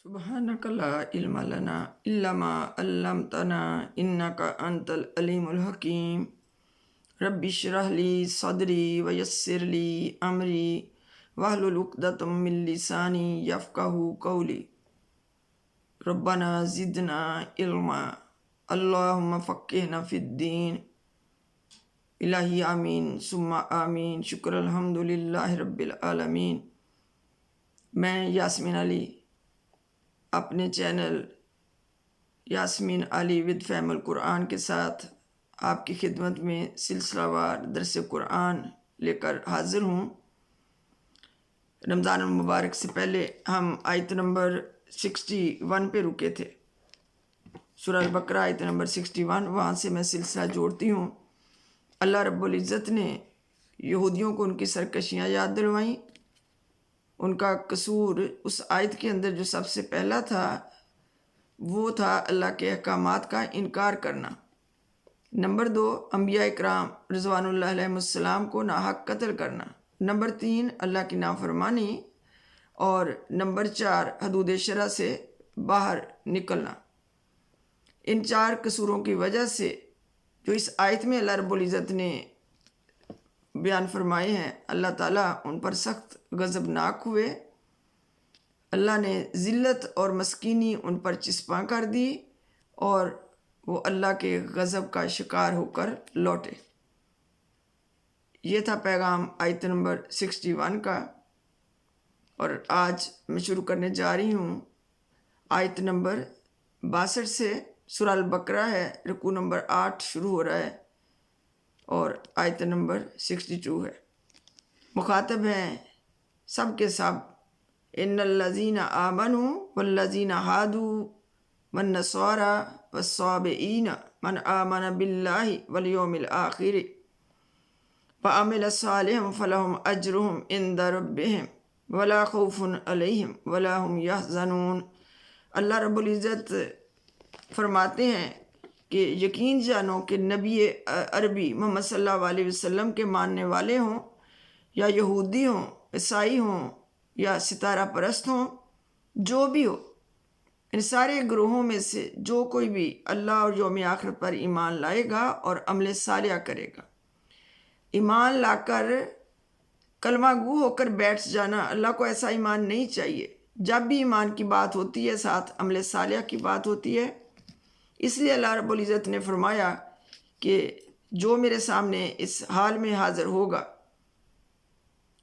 سبحانک لا علم لنا الا ما علمتنا انک انت العلیم الحکیم رب اشرح لی صدری ویسر لی امری واحلل عقدۃ من لسانی یفقہوا قولی ربنا زدنا علما اللہم فقہنا فی الدین الہی آمین ثم آمین شکر الحمدللہ رب العالمین۔ میں یاسمین علی اپنے چینل یاسمین علی ود فہم القرآن کے ساتھ آپ کی خدمت میں سلسلہ وار درس قرآن لے کر حاضر ہوں۔ رمضان المبارک سے پہلے ہم آیت نمبر 61 پہ رکے تھے، سورہ البقرہ آیت نمبر 61، وہاں سے میں سلسلہ جوڑتی ہوں۔ اللہ رب العزت نے یہودیوں کو ان کی سرکشیاں یاد دلوائیں۔ ان کا قصور اس آیت کے اندر جو سب سے پہلا تھا وہ تھا اللہ کے احکامات کا انکار کرنا۔ نمبر 2، انبیاء اکرام رضوان اللہ علیہ السلام کو ناحق قتل کرنا۔ نمبر 3، اللہ کی نافرمانی۔ اور نمبر 4، حدود شرع سے باہر نکلنا۔ ان 4 قصوروں کی وجہ سے جو اس آیت میں اللہ رب العزت نے بیان فرمائے ہیں، اللہ تعالیٰ ان پر سخت غضبناک ہوئے۔ اللہ نے ذلت اور مسکینی ان پر چسپاں کر دی اور وہ اللہ کے غضب کا شکار ہو کر لوٹے۔ یہ تھا پیغام آیت نمبر 61 کا، اور آج میں شروع کرنے جا رہی ہوں آیت نمبر 62 سے۔ سورہ البقرہ ہے، رکوع نمبر 8 شروع ہو رہا ہے اور آیت نمبر 62 ہے۔ مخاطب ہیں سب کے سب، ان الذین آمنوا والذین ہادوا والنصارى والصابئین من آمن باللہ والیوم الآخر وعمل صالحا فلہم اجرہم عند ربہم ولا خوف علیہم ولا هم یحزنون۔ اللہ رب العزت فرماتے ہیں کہ یقین جانو کہ نبی عربی محمد صلی اللہ علیہ وسلم کے ماننے والے ہوں یا یہودی ہوں، عیسائی ہوں یا ستارہ پرست ہوں، جو بھی ہو، ان سارے گروہوں میں سے جو کوئی بھی اللہ اور یوم آخر پر ایمان لائے گا اور عمل صالح کرے گا۔ ایمان لا کر کلمہ گو ہو کر بیٹھ جانا، اللہ کو ایسا ایمان نہیں چاہیے۔ جب بھی ایمان کی بات ہوتی ہے ساتھ عمل صالح کی بات ہوتی ہے۔ اس لیے اللہ رب العزت نے فرمایا کہ جو میرے سامنے اس حال میں حاضر ہوگا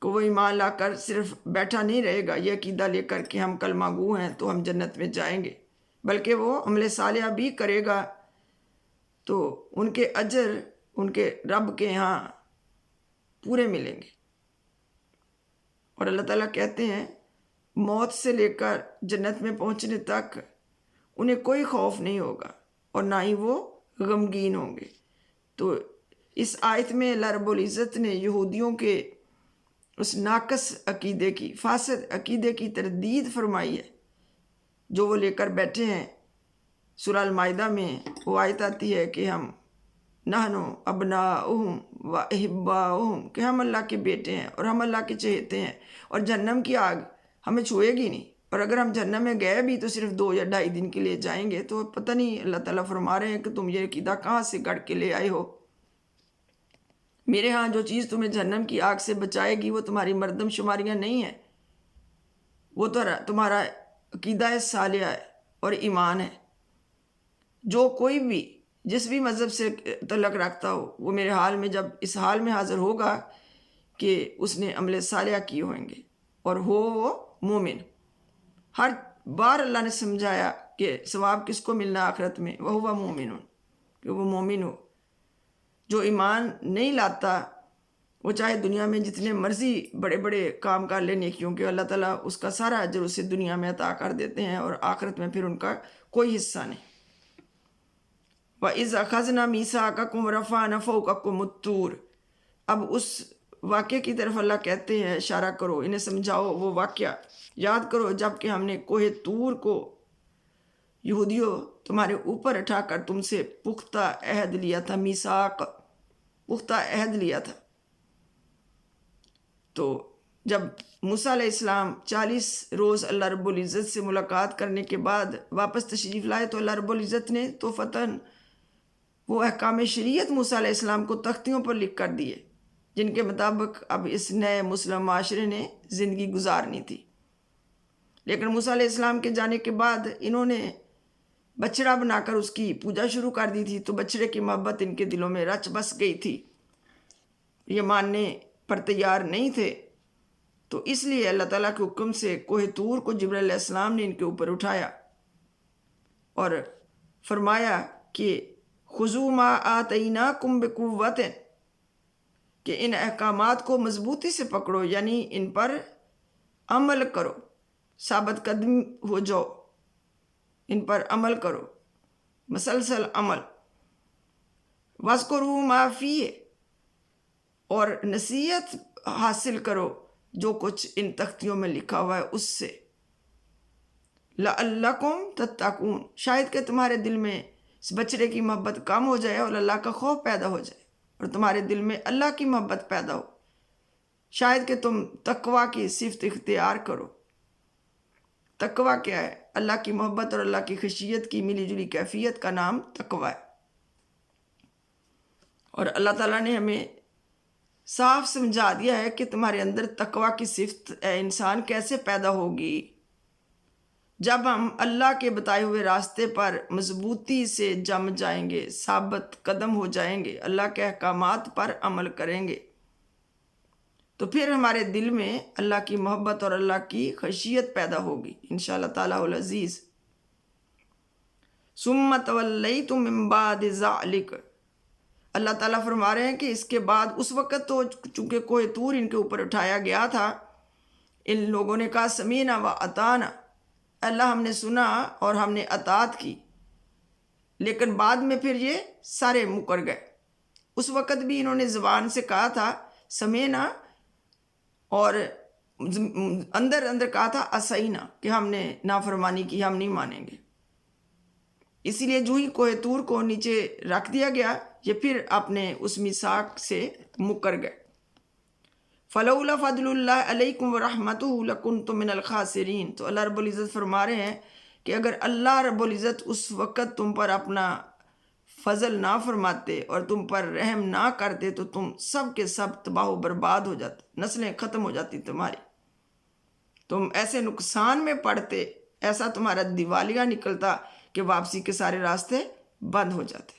کہ وہ ایمان لا کر صرف بیٹھا نہیں رہے گا یہ عقیدہ لے کر کہ ہم کلمہ گو ہیں تو ہم جنت میں جائیں گے، بلکہ وہ عمل صالح بھی کرے گا تو ان کے اجر ان کے رب کے ہاں پورے ملیں گے۔ اور اللہ تعالیٰ کہتے ہیں موت سے لے کر جنت میں پہنچنے تک انہیں کوئی خوف نہیں ہوگا اور نہ ہی وہ غمگین ہوں گے۔ تو اس آیت میں اللہ رب العزت نے یہودیوں کے اس ناقص عقیدے کی، فاسد عقیدے کی تردید فرمائی ہے جو وہ لے کر بیٹھے ہیں۔ سورہ المائدہ میں وہ آیت آتی ہے کہ ہم نحنو ابناؤہم و احباؤہم، کہ ہم اللہ کے بیٹے ہیں اور ہم اللہ کے چہیتے ہیں، اور جہنم کی آگ ہمیں چھوئے گی نہیں، اور اگر ہم جہنم میں گئے بھی تو صرف 2 یا 2.5 دن کے لیے جائیں گے۔ تو پتہ نہیں، اللہ تعالیٰ فرما رہے ہیں کہ تم یہ عقیدہ کہاں سے گڑھ کے لے آئے ہو؟ میرے ہاں جو چیز تمہیں جہنم کی آگ سے بچائے گی وہ تمہاری مردم شماریاں نہیں ہیں، وہ تو تمہارا عقیدہ صالحہ ہے اور ایمان ہے۔ جو کوئی بھی جس بھی مذہب سے تعلق رکھتا ہو وہ میرے حال میں جب اس حال میں حاضر ہوگا کہ اس نے عمل صالح کیے ہوئیں گے اور ہو وہ مومن۔ ہر بار اللہ نے سمجھایا کہ ثواب کس کو ملنا آخرت میں، وہو مومن، کہ وہ مومن ہو۔ جو ایمان نہیں لاتا وہ چاہے دنیا میں جتنے مرضی بڑے بڑے کام کر لے نیکیوں کے، اللہ تعالیٰ اس کا سارا اجر اسے دنیا میں عطا کر دیتے ہیں اور آخرت میں پھر ان کا کوئی حصہ نہیں۔ وَإِذْ أَخَذْنَا مِيثَاقَكُمْ وَرَفَعْنَا فَوْقَكُمُ الطُّورَ۔ اب اس واقعے کی طرف اللہ کہتے ہیں اشارہ کرو، انہیں سمجھاؤ وہ واقعہ، یاد کرو جب کہ ہم نے کوہ طور کو یہودیوں تمہارے اوپر اٹھا کر تم سے پختہ عہد لیا تھا، میثاق، پختہ عہد لیا تھا۔ تو جب موسیٰ علیہ السلام 40 روز اللہ رب العزت سے ملاقات کرنے کے بعد واپس تشریف لائے تو اللہ رب العزت نے تو فتن وہ احکام شریعت موسیٰ علیہ السلام کو تختیوں پر لکھ کر دیے، جن کے مطابق اب اس نئے مسلم معاشرے نے زندگی گزارنی تھی۔ لیکن موسیٰ علیہ السلام کے جانے کے بعد انہوں نے بچڑا بنا کر اس کی پوجا شروع کر دی تھی، تو بچڑے کی محبت ان کے دلوں میں رچ بس گئی تھی، یہ ماننے پر تیار نہیں تھے۔ تو اس لیے اللہ تعالیٰ کے حکم سے کوہ طور کو جبرائیل علیہ السلام نے ان کے اوپر اٹھایا اور فرمایا کہ خذوا ما آتیناکم بقوۃ، کہ ان احکامات کو مضبوطی سے پکڑو، یعنی ان پر عمل کرو، ثابت قدم ہو جاؤ، ان پر عمل کرو، مسلسل عمل۔ وَاذْكُرُوا مَا فِيهِ، اور نصیحت حاصل کرو جو کچھ ان تختیوں میں لکھا ہوا ہے اس سے۔ لَعَلَّكُمْ تَتَّقُونَ، شاید کہ تمہارے دل میں اس بچڑے کی محبت کم ہو جائے اور اللہ کا خوف پیدا ہو جائے، اور تمہارے دل میں اللہ کی محبت پیدا ہو، شاید کہ تم تقوی کی صفت اختیار کرو۔ تقوی کیا ہے؟ اللہ کی محبت اور اللہ کی خشیت کی ملی جلی کیفیت کا نام تقوی ہے۔ اور اللہ تعالیٰ نے ہمیں صاف سمجھا دیا ہے کہ تمہارے اندر تقوی کی صفت انسان کیسے پیدا ہوگی۔ جب ہم اللہ کے بتائے ہوئے راستے پر مضبوطی سے جم جائیں گے، ثابت قدم ہو جائیں گے، اللہ کے احکامات پر عمل کریں گے، تو پھر ہمارے دل میں اللہ کی محبت اور اللہ کی خشیت پیدا ہوگی انشاءاللہ تعالیٰ العزیز۔ ثم تولیتم من بعد ذلک، اللہ تعالیٰ فرما رہے ہیں کہ اس کے بعد، اس وقت تو چونکہ کوہ طور ان کے اوپر اٹھایا گیا تھا، ان لوگوں نے کہا سمینا و اطعنا، اللہ ہم نے سنا اور ہم نے اطاعت کی، لیکن بعد میں پھر یہ سارے مکر گئے۔ اس وقت بھی انہوں نے زبان سے کہا تھا سمینا، اور اندر اندر کہا تھا اسینا، کہ ہم نے نافرمانی کی، ہم نہیں مانیں گے۔ اسی لیے جو ہی کوہ طور کو نیچے رکھ دیا گیا، یہ پھر اپنے اس میثاق سے مکر گئے۔ فلولا فضل اللہ علیکم ورحمتہ لکنتم من الخاسرین، تو اللہ رب العزت فرما رہے ہیں کہ اگر اللہ رب العزت اس وقت تم پر اپنا فضل نہ فرماتے اور تم پر رحم نہ کرتے تو تم سب کے سب تباہ و برباد ہو جاتے، نسلیں ختم ہو جاتی تمہاری، تم ایسے نقصان میں پڑتے، ایسا تمہارا دیوالیہ نکلتا کہ واپسی کے سارے راستے بند ہو جاتے۔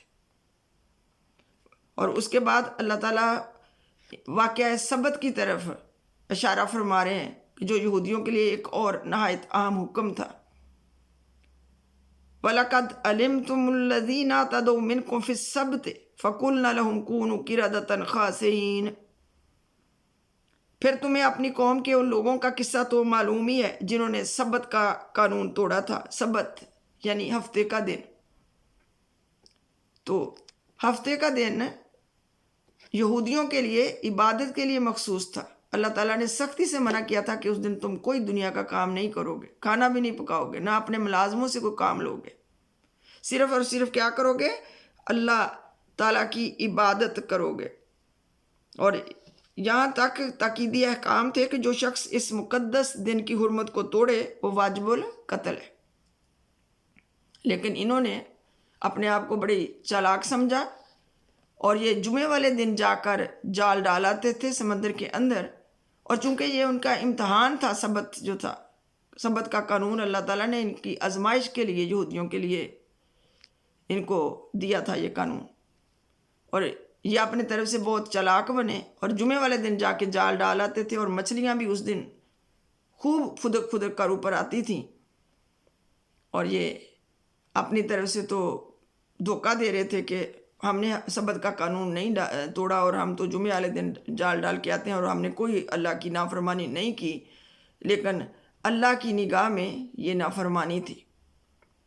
اور اس کے بعد اللہ تعالیٰ واقعہ سبت کی طرف اشارہ فرما رہے ہیں کہ جو یہودیوں کے لیے ایک اور نہایت اہم حکم تھا۔ وَلَقَدْ عَلِمْتُمُ الَّذِينَ اعْتَدَوْا مِنْكُمْ فِي السَّبْتِ فَقُلْنَا لَهُمْ كُونُوا قِرَدَةً خَاسِئِينَ، پھر تمہیں اپنی قوم کے ان لوگوں کا قصہ تو معلوم ہی ہے جنہوں نے سبت کا قانون توڑا تھا۔ سبت یعنی ہفتے کا دن، تو ہفتے کا دن یہودیوں کے لیے عبادت کے لیے مخصوص تھا۔ اللہ تعالیٰ نے سختی سے منع کیا تھا کہ اس دن تم کوئی دنیا کا کام نہیں کرو گے، کھانا بھی نہیں پکاؤ گے، نہ اپنے ملازموں سے کوئی کام لو گے، صرف اور صرف کیا کرو گے؟ اللہ تعالیٰ کی عبادت کرو گے۔ اور یہاں تک تاکیدی احکام تھے کہ جو شخص اس مقدس دن کی حرمت کو توڑے وہ واجب القتل ہے۔ لیکن انہوں نے اپنے آپ کو بڑی چالاک سمجھا اور یہ جمعے والے دن جا کر جال ڈالاتے تھے سمندر کے اندر، اور چونکہ یہ ان کا امتحان تھا، سبت جو تھا، سبت کا قانون اللہ تعالیٰ نے ان کی آزمائش کے لیے، یہودیوں کے لیے ان کو دیا تھا یہ قانون، اور یہ اپنے طرف سے بہت چالاک بنے اور جمعے والے دن جا کے جال ڈالاتے تھے، اور مچھلیاں بھی اس دن خوب پھدک پھدک کر اوپر آتی تھیں، اور یہ اپنی طرف سے تو دھوکہ دے رہے تھے کہ ہم نے سبت کا قانون نہیں توڑا اور ہم تو جمعے والے دن جال ڈال کے آتے ہیں اور ہم نے کوئی اللہ کی نافرمانی نہیں کی، لیکن اللہ کی نگاہ میں یہ نافرمانی تھی،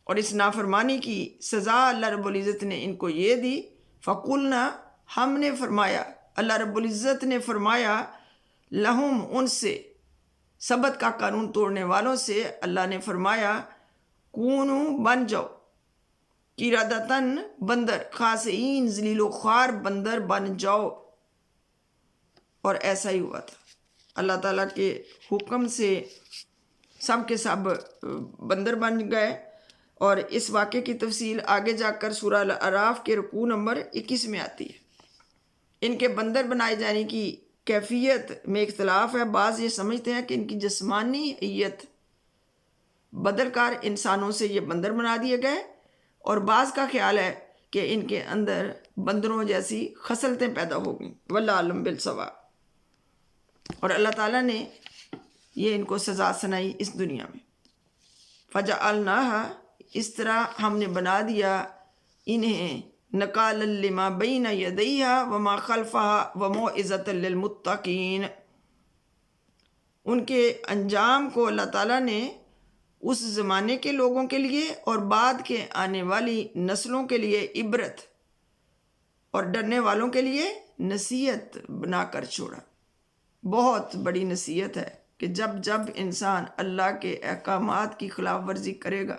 اور اس نافرمانی کی سزا اللہ رب العزت نے ان کو یہ دی۔ فَقُلْنَا، ہم نے فرمایا، اللہ رب العزت نے فرمایا، لہم، ان سے، سبت کا قانون توڑنے والوں سے اللہ نے فرمایا، کونو، بن جاؤ، قردۃً، بندر، خاسئین، ذلیل و خوار بندر بن جاؤ، اور ایسا ہی ہوا تھا۔ اللہ تعالیٰ کے حکم سے سب کے سب بندر بن گئے، اور اس واقعے کی تفصیل آگے جا کر سورہ الاعراف کے رکوع نمبر 21 میں آتی ہے۔ ان کے بندر بنائے جانے کی کیفیت میں اختلاف ہے۔ بعض یہ سمجھتے ہیں کہ ان کی جسمانی حیت بدل کر انسانوں سے یہ بندر بنا دیے گئے، اور بعض کا خیال ہے کہ ان کے اندر بندروں جیسی خصلتیں پیدا ہو گئیں۔ واللہ اعلم بالصواب۔ اور اللہ تعالیٰ نے یہ ان کو سزا سنائی اس دنیا میں۔ فجعلناہا، اس طرح ہم نے بنا دیا انہیں نکالا لما بین یدیہا وما خلفہا وموعظۃ للمتقین، ان کے انجام کو اللہ تعالیٰ نے اس زمانے کے لوگوں کے لیے اور بعد کے آنے والی نسلوں کے لیے عبرت اور ڈرنے والوں کے لیے نصیحت بنا کر چھوڑا۔ بہت بڑی نصیحت ہے کہ جب جب انسان اللہ کے احکامات کی خلاف ورزی کرے گا،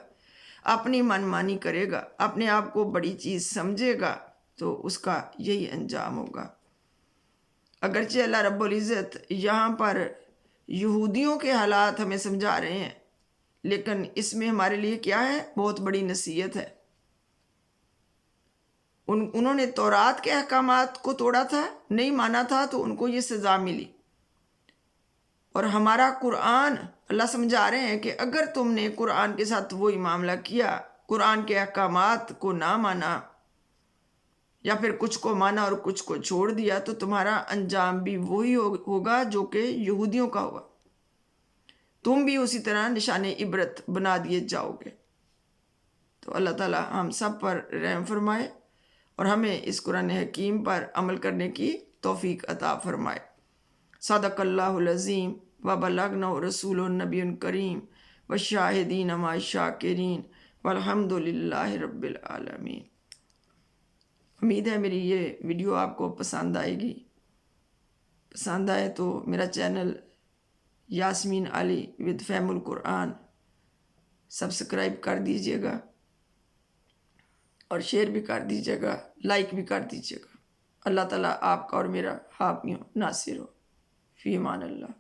اپنی من مانی کرے گا، اپنے آپ کو بڑی چیز سمجھے گا، تو اس کا یہی انجام ہوگا۔ اگرچہ اللہ رب العزت یہاں پر یہودیوں کے حالات ہمیں سمجھا رہے ہیں، لیکن اس میں ہمارے لیے کیا ہے؟ بہت بڑی نصیحت ہے۔ انہوں نے تورات کے احکامات کو توڑا تھا، نہیں مانا تھا، تو ان کو یہ سزا ملی۔ اور ہمارا قرآن، اللہ سمجھا رہے ہیں کہ اگر تم نے قرآن کے ساتھ وہی معاملہ کیا، قرآن کے احکامات کو نہ مانا، یا پھر کچھ کو مانا اور کچھ کو چھوڑ دیا، تو تمہارا انجام بھی وہی ہوگا جو کہ یہودیوں کا ہوا۔ تم بھی اسی طرح نشان عبرت بنا دیے جاؤ گے۔ تو اللہ تعالیٰ ہم سب پر رحم فرمائے اور ہمیں اس قرآن حکیم پر عمل کرنے کی توفیق عطا فرمائے۔ صدق اللہ العظیم وبلغنا رسول النبی الکریم والشاہدین مع الشاکرین والحمد للہ رب العالمین۔ امید ہے میری یہ ویڈیو آپ کو پسند آئے گی۔ پسند آئے تو میرا چینل یاسمین علی ود فہم القرآن سبسکرائب کر دیجیے گا، اور شیئر بھی کر دیجیے گا، لائک بھی کر دیجیے گا۔ اللہ تعالیٰ آپ کا اور میرا حامی و ناصر ہو۔ فی امان اللہ۔